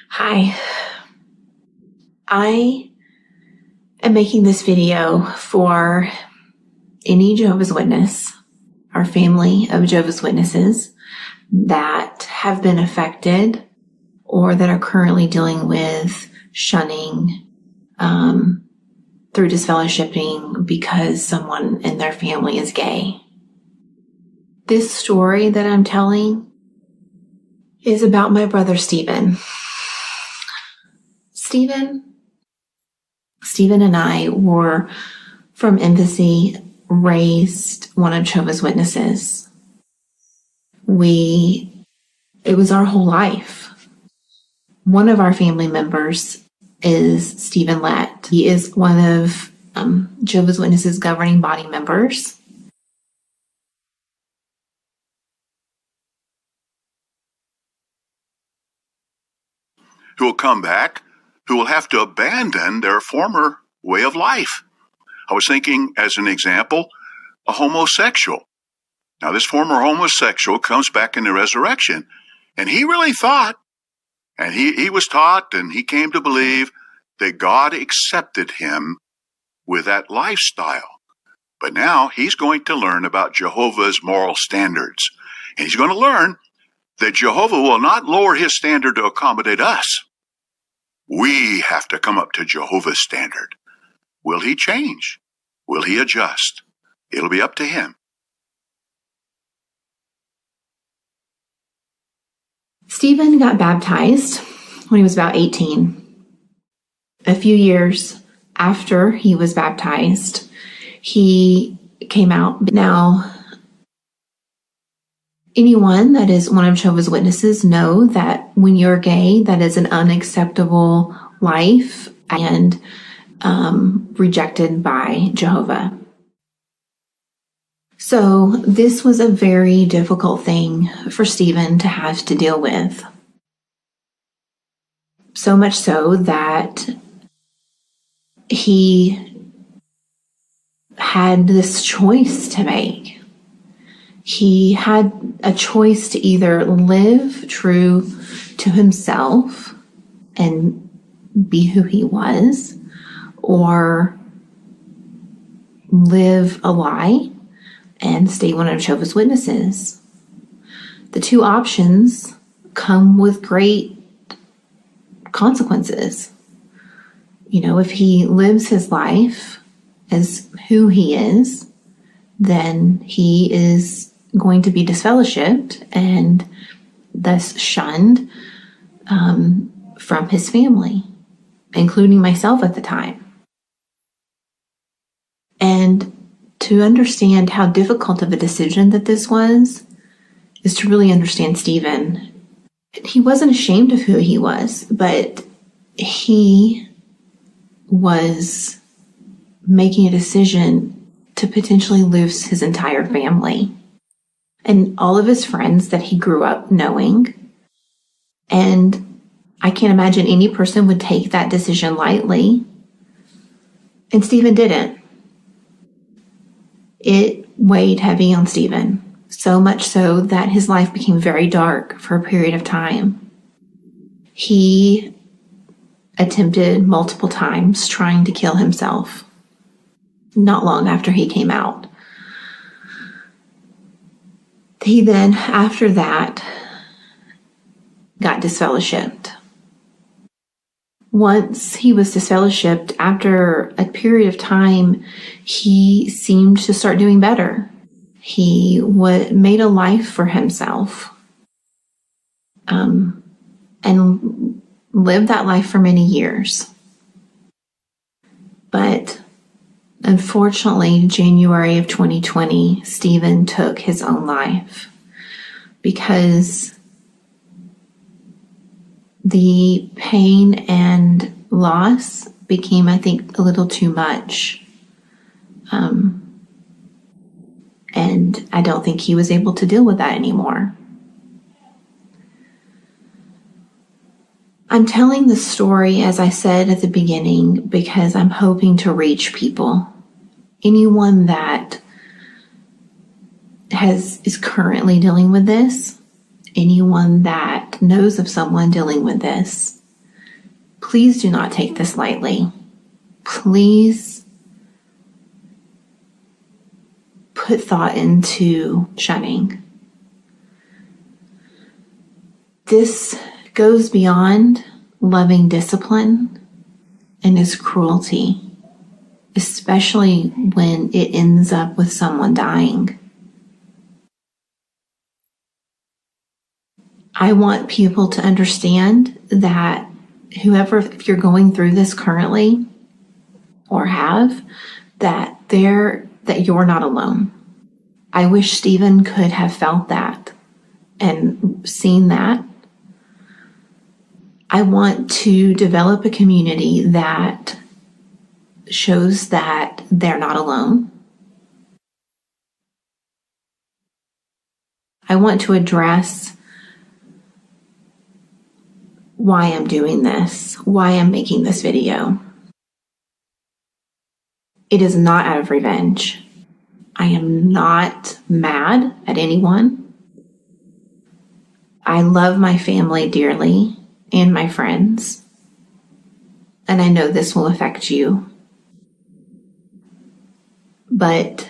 Hi. I am making this video for any Jehovah's Witness or family of Jehovah's Witnesses that have been affected or that are currently dealing with shunning through disfellowshipping because someone in their family is gay. This story that I'm telling is about my brother Stephen. Stephen and I were from infancy raised one of Jehovah's Witnesses. It was our whole life. One of our family members is Stephen Lett. He is one of Jehovah's Witnesses governing body members. Who will come back, who will have to abandon their former way of life. I was thinking, as an example, a homosexual. Now, this former homosexual comes back in the resurrection, and he really thought, and he was taught, and he came to believe that God accepted him with that lifestyle. But now he's going to learn about Jehovah's moral standards, and he's going to learn that Jehovah will not lower his standard to accommodate us. We have to come up to Jehovah's standard. Will he change? Will he adjust? It'll be up to him. Stephen got baptized when he was about 18. A few years after he was baptized, he came out. Now, anyone that is one of Jehovah's Witnesses know that when you're gay, that is an unacceptable life and rejected by Jehovah. So this was a very difficult thing for Stephen to have to deal with. So much so that he had this choice to make. He had a choice to either live true to himself and be who he was, or live a lie and stay one of Jehovah's Witnesses. The two options come with great consequences. You know, if he lives his life as who he is, then he is going to be disfellowshipped and thus shunned from his family, including myself at the time. And to understand how difficult of a decision that this was is to really understand Stephen. He wasn't ashamed of who he was, but he was making a decision to potentially lose his entire family and all of his friends that he grew up knowing. And I can't imagine any person would take that decision lightly. And Stephen didn't. It weighed heavy on Stephen, so much so that his life became very dark for a period of time. He attempted multiple times trying to kill himself, not long after he came out. He then, after that, got disfellowshipped. Once he was disfellowshipped, after a period of time, he seemed to start doing better. He made a life for himself and lived that life for many years. But unfortunately, January of 2020, Stephen took his own life because the pain and loss became, I think, a little too much. And I don't think he was able to deal with that anymore. I'm telling this story, as I said at the beginning, because I'm hoping to reach people. Anyone that is currently dealing with this, anyone that knows of someone dealing with this, Please do not take this lightly. Please put thought into shunning. This goes beyond loving discipline and is cruelty, especially when it ends up with someone dying. I want people to understand that if you're going through this currently or have, that you're not alone. I wish Stephen could have felt that and seen that. I want to develop a community that shows that they're not alone. I want to address why I'm doing this, why I'm making this video. It is not out of revenge. I am not mad at anyone. I love my family dearly and my friends, and I know this will affect you. But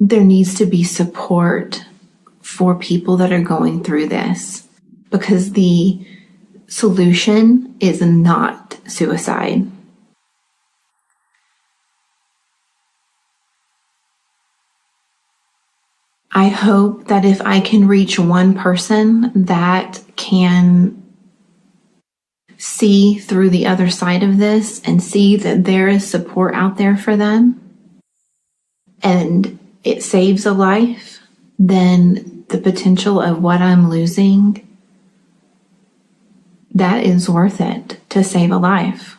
there needs to be support for people that are going through this, because the solution is not suicide. I hope that if I can reach one person that can see through the other side of this and see that there is support out there for them and it saves a life, then the potential of what I'm losing, that is worth it to save a life.